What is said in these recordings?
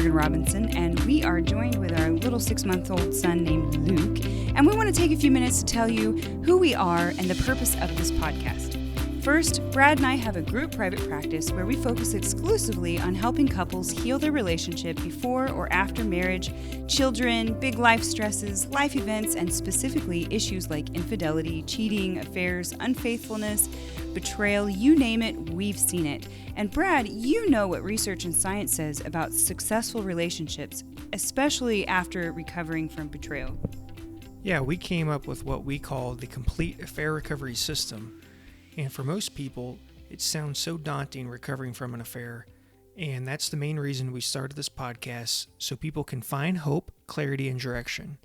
Morgan Robinson, and we are joined with our little 6-month-old son named Luke, and we want to take a few minutes to tell you who we are and the purpose of this podcast. First, Brad and I have a group private practice where we focus exclusively on helping couples heal their relationship before or after marriage, children, big life stresses, life events, and specifically issues like infidelity, cheating, affairs, unfaithfulness, betrayal, you name it, we've seen it. And Brad, you know what research and science says about successful relationships, especially after recovering from betrayal. Yeah, we came up with what we call the Complete Affair Recovery System. And for most people, it sounds so daunting recovering from an affair. And that's the main reason we started this podcast, so people can find hope, clarity, and direction.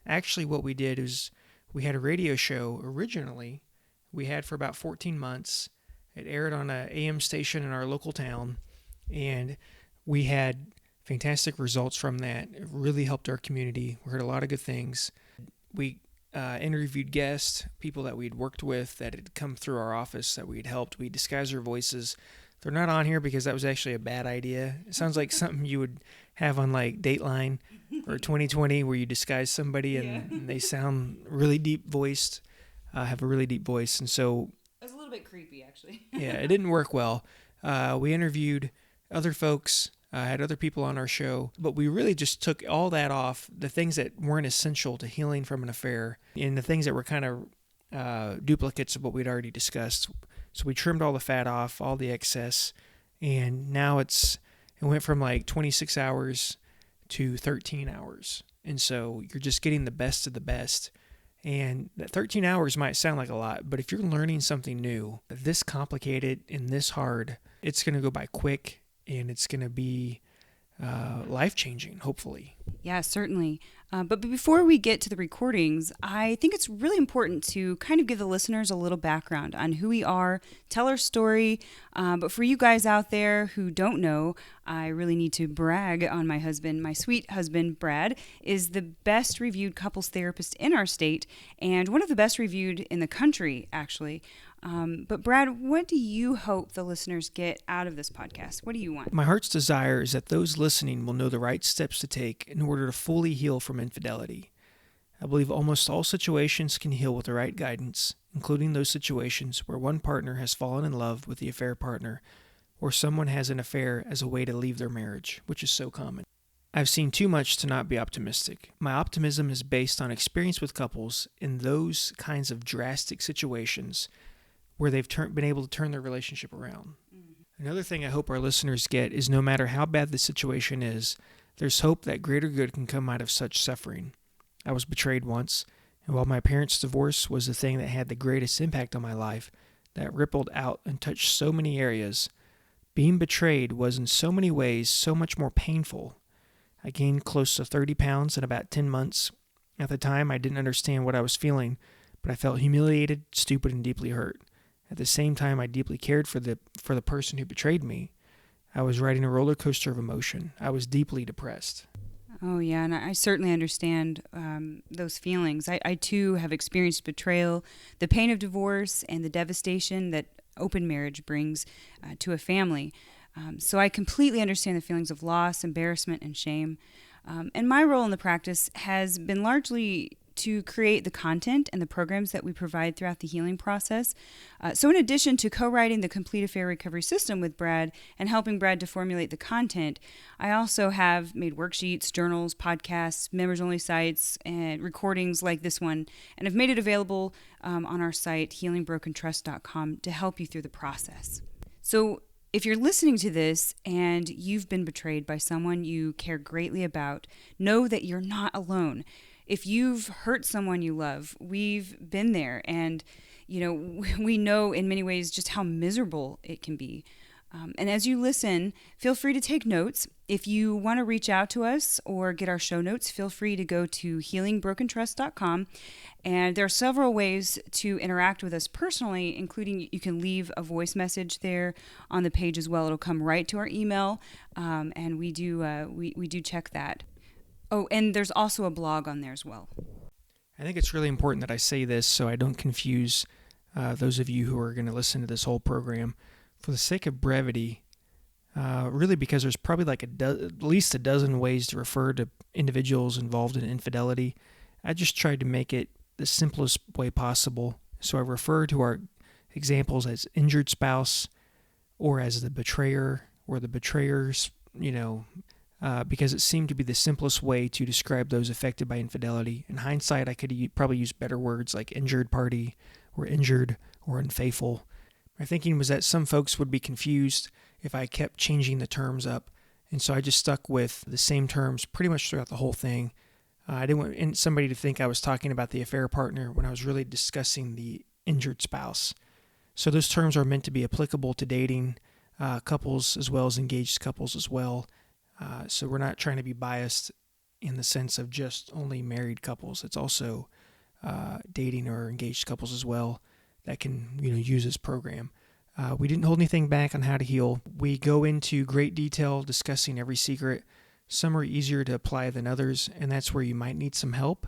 Actually, what we did is we had a radio show originally we had for about 14 months. It aired on an AM station in our local town, and we had fantastic results from that. It really helped our community. We heard a lot of good things. We interviewed guests, people that we'd worked with that had come through our office that we'd helped. We disguised their voices. They're not on here because that was actually a bad idea. It sounds like something you would have on like Dateline or 2020 where you disguise somebody and they sound really deep voiced, have a really deep voice. And so It was a little bit creepy, actually. yeah, it didn't work well. We interviewed other folks, had other people on our show, but we really just took all that off, the things that weren't essential to healing from an affair and the things that were kind of duplicates of what we'd already discussed. So we trimmed all the fat off, all the excess, and now it went from like 26 hours to 13 hours. And so you're just getting the best of the best. And that 13 hours might sound like a lot, but if you're learning something new, this complicated and this hard, it's going to go by quick. And it's going to be life-changing, hopefully. Yeah, certainly. But before we get to the recordings, I think it's really important to kind of give the listeners a little background on who we are, tell our story. But for you guys out there who don't know, I really need to brag on my husband. My sweet husband, Brad, is the best reviewed couples therapist in our state and one of the best reviewed in the country, actually. But Brad, what do you hope the listeners get out of this podcast? What do you want? My heart's desire is that those listening will know the right steps to take in order to fully heal from infidelity. I believe almost all situations can heal with the right guidance, including those situations where one partner has fallen in love with the affair partner, or someone has an affair as a way to leave their marriage, which is so common. I've seen too much to not be optimistic. My optimism is based on experience with couples in those kinds of drastic situations where they've been able to turn their relationship around. Another thing I hope our listeners get is no matter how bad the situation is, there's hope that greater good can come out of such suffering. I was betrayed once, and while my parents' divorce was the thing that had the greatest impact on my life, that rippled out and touched so many areas, being betrayed was in so many ways so much more painful. I gained close to 30 pounds in about 10 months. At the time, I didn't understand what I was feeling, but I felt humiliated, stupid, and deeply hurt. At the same time, I deeply cared for the person who betrayed me. I was riding a roller coaster of emotion. I was deeply depressed. Oh, yeah, and I certainly understand those feelings. I too have experienced betrayal, the pain of divorce, and the devastation that open marriage brings to a family. So I completely understand the feelings of loss, embarrassment, and shame. And my role in the practice has been largely to create the content and the programs that we provide throughout the healing process. So in addition to co-writing the Complete Affair Recovery System with Brad and helping Brad to formulate the content, I also have made worksheets, journals, podcasts, members-only sites, and recordings like this one, and have made it available on our site, healingbrokentrust.com, to help you through the process. So if you're listening to this and you've been betrayed by someone you care greatly about, know that you're not alone. If you've hurt someone you love, we've been there, and we know in many ways just how miserable it can be. And as you listen, feel free to take notes. If you want to reach out to us or get our show notes, feel free to go to healingbrokentrust.com. And there are several ways to interact with us personally, including you can leave a voice message there on the page as well. It'll come right to our email, and we do check that. Oh, and there's also a blog on there as well. I think it's really important that I say this so I don't confuse those of you who are going to listen to this whole program. For the sake of brevity, really because there's probably like at least a dozen ways to refer to individuals involved in infidelity. I just tried to make it the simplest way possible. So I refer to our examples as injured spouse or as the betrayer or the betrayers, because it seemed to be the simplest way to describe those affected by infidelity. In hindsight, I could probably use better words like injured party or injured or unfaithful. My thinking was that some folks would be confused if I kept changing the terms up, and so I just stuck with the same terms pretty much throughout the whole thing. I didn't want somebody to think I was talking about the affair partner when I was really discussing the injured spouse. So those terms are meant to be applicable to dating couples as well as engaged couples as well. So we're not trying to be biased in the sense of just only married couples. It's also dating or engaged couples as well that can use this program. We didn't hold anything back on how to heal. We go into great detail discussing every secret. Some are easier to apply than others, and that's where you might need some help.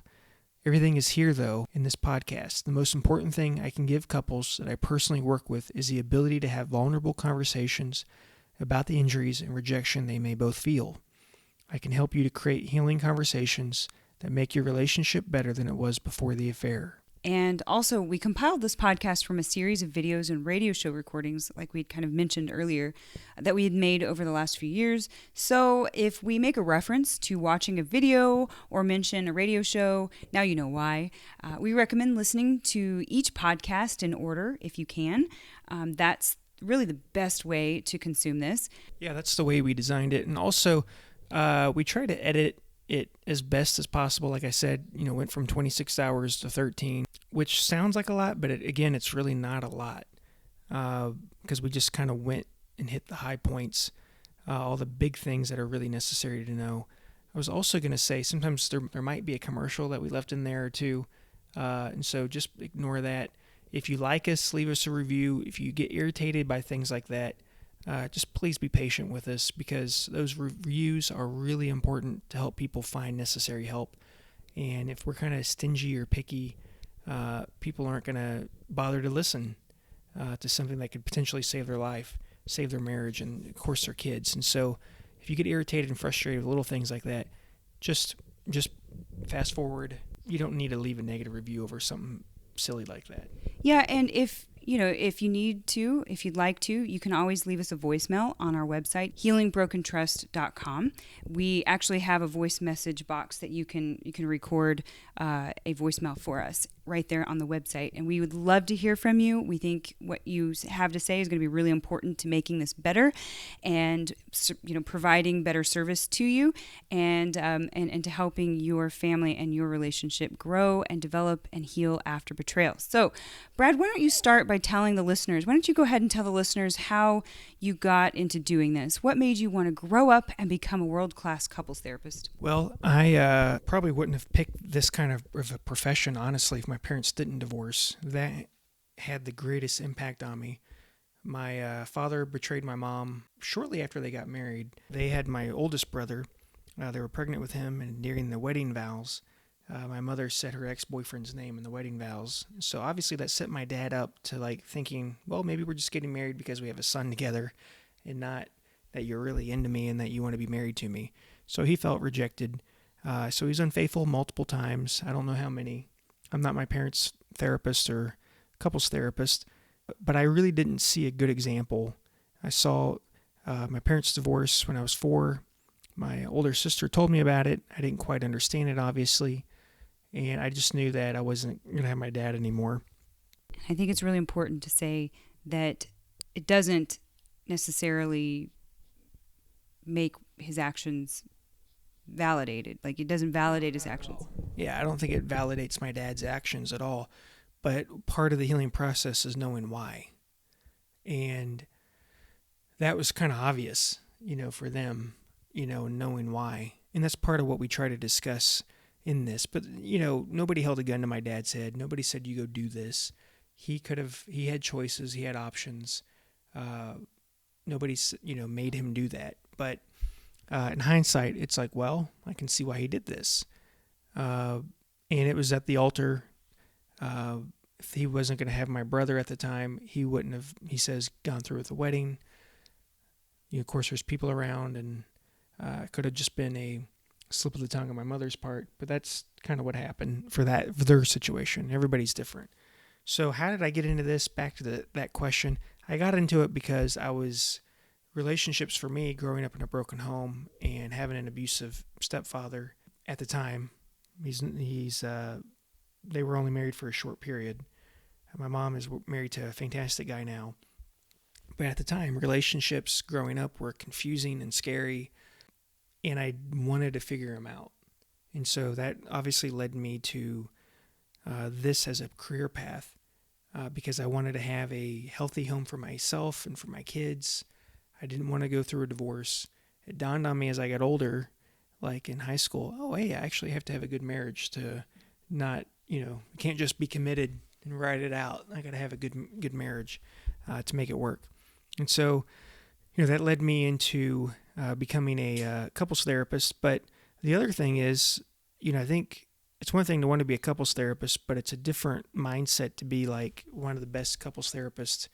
Everything is here, though, in this podcast. The most important thing I can give couples that I personally work with is the ability to have vulnerable conversations about the injuries and rejection they may both feel. I can help you to create healing conversations that make your relationship better than it was before the affair. And also, we compiled this podcast from a series of videos and radio show recordings, like we'd kind of mentioned earlier, that we had made over the last few years. So if we make a reference to watching a video or mention a radio show, now you know why. We recommend listening to each podcast in order if you can. That's really the best way to consume this. Yeah, that's the way we designed it. And also, we try to edit it as best as possible. Like I said, went from 26 hours to 13, which sounds like a lot, but it's really not a lot, because we just kind of went and hit the high points, all the big things that are really necessary to know. I was also going to say sometimes there might be a commercial that we left in there or two, and so just ignore that. If you like us, leave us a review. If you get irritated by things like that, just please be patient with us, because those reviews are really important to help people find necessary help. And if we're kind of stingy or picky, people aren't going to bother to listen to something that could potentially save their life, save their marriage, and of course their kids. And so if you get irritated and frustrated with little things like that, just fast forward. You don't need to leave a negative review over something silly like that. Yeah, and if you'd like to, you can always leave us a voicemail on our website, healingbrokentrust.com. We actually have a voice message box that you can record a voicemail for us right there on the website, and we would love to hear from you. We think what you have to say is going to be really important to making this better, and providing better service to you, and to helping your family and your relationship grow and develop and heal after betrayal. So, Brad, why don't you start by telling the listeners? Why don't you go ahead and tell the listeners how you got into doing this? What made you want to grow up and become a world-class couples therapist? Well, I probably wouldn't have picked this kind of a profession, honestly, if my parents didn't divorce. That had the greatest impact on me. My father betrayed my mom shortly after they got married. They had my oldest brother. They were pregnant with him, and during the wedding vows, my mother said her ex-boyfriend's name in the wedding vows. So obviously that set my dad up to thinking, well, maybe we're just getting married because we have a son together, and not that you're really into me and that you want to be married to me. So he felt rejected. So he's unfaithful multiple times. I don't know how many. I'm not my parents' therapist or couples therapist, but I really didn't see a good example. I saw my parents divorce when I was 4. My older sister told me about it. I didn't quite understand it, obviously, and I just knew that I wasn't going to have my dad anymore. I think it's really important to say that it doesn't necessarily make his actions validated. It doesn't validate his actions. Yeah, I don't think it validates my dad's actions at all. But part of the healing process is knowing why. And that was kind of obvious, for them, knowing why. And that's part of what we try to discuss in this. But, nobody held a gun to my dad's head. Nobody said, you go do this. He had choices. He had options. Nobody, made him do that. But in hindsight, it's like, well, I can see why he did this. And it was at the altar. If he wasn't going to have my brother at the time, he wouldn't have, he says, gone through with the wedding. Of course, there's people around, and it could have just been a slip of the tongue on my mother's part, but that's kind of what happened for their situation. Everybody's different. So how did I get into this? Back to that question. I got into it because relationships for me, growing up in a broken home and having an abusive stepfather at the time. They were only married for a short period. My mom is married to a fantastic guy now. But at the time, relationships growing up were confusing and scary, and I wanted to figure them out. And so that obviously led me to this as a career path, because I wanted to have a healthy home for myself and for my kids. I didn't want to go through a divorce. It dawned on me as I got older, like in high school, oh, hey, I actually have to have a good marriage to not, can't just be committed and ride it out. I got to have a good marriage to make it work. And so, that led me into becoming a couples therapist. But the other thing is, I think it's one thing to want to be a couples therapist, but it's a different mindset to be like one of the best couples therapists,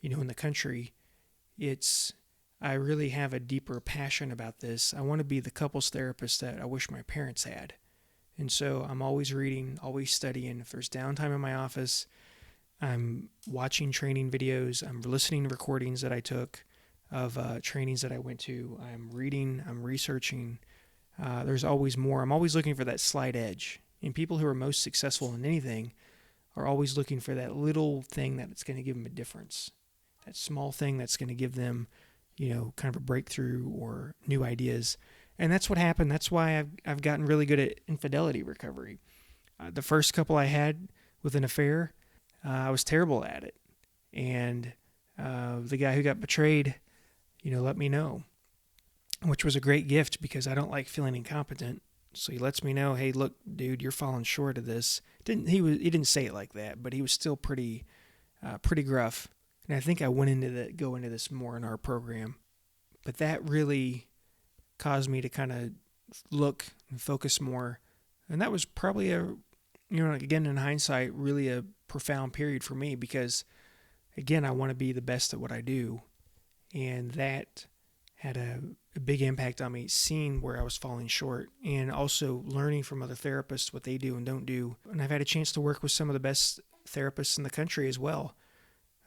in the country. I really have a deeper passion about this. I want to be the couples therapist that I wish my parents had. And so I'm always reading, always studying. If there's downtime in my office, I'm watching training videos. I'm listening to recordings that I took of trainings that I went to. I'm reading, I'm researching. There's always more. I'm always looking for that slight edge. And people who are most successful in anything are always looking for that little thing that's going to give them a difference. That small thing that's going to give them, kind of a breakthrough or new ideas. And that's what happened. That's why I've gotten really good at infidelity recovery. The first couple I had with an affair, I was terrible at it. And the guy who got betrayed, let me know, which was a great gift because I don't like feeling incompetent. So he lets me know, hey, look, dude, you're falling short of this. He didn't say it like that, but he was still pretty gruff. And I think I go into this more in our program. But that really caused me to kind of look and focus more. And that was probably again, in hindsight, really a profound period for me because, again, I want to be the best at what I do. And that had a big impact on me, seeing where I was falling short and also learning from other therapists what they do and don't do. And I've had a chance to work with some of the best therapists in the country as well.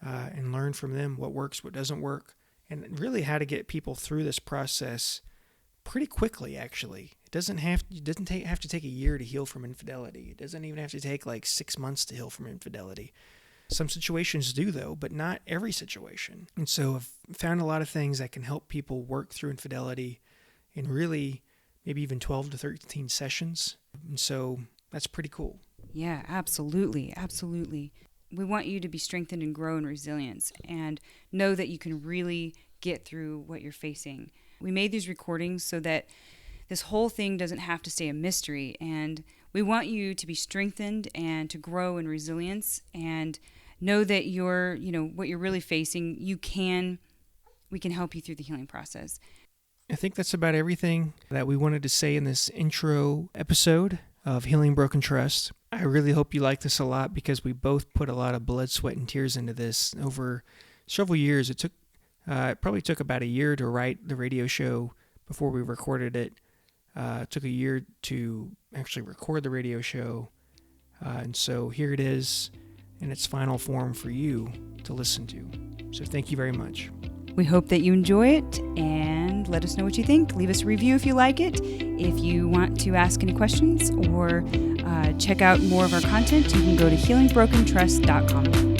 And learn from them what works, what doesn't work, and really how to get people through this process pretty quickly, actually. It doesn't have to take a year to heal from infidelity. It doesn't even have to take like 6 months to heal from infidelity. Some situations do, though, but not every situation. And so I've found a lot of things that can help people work through infidelity in really maybe even 12 to 13 sessions. And so that's pretty cool. Yeah, absolutely. Absolutely. We want you to be strengthened and grow in resilience and know that you can really get through what you're facing. We made these recordings so that this whole thing doesn't have to stay a mystery, and we want you to be strengthened and to grow in resilience and know that what you're really facing, we can help you through the healing process. I think that's about everything that we wanted to say in this intro episode of Healing Broken Trust. I really hope you like this a lot because we both put a lot of blood, sweat, and tears into this over several years. It probably took about a year to write the radio show before we recorded it. It took a year to actually record the radio show. And so here it is in its final form for you to listen to. So thank you very much. We hope that you enjoy it and let us know what you think. Leave us a review if you like it. If you want to ask any questions or check out more of our content, you can go to healingbrokentrust.com.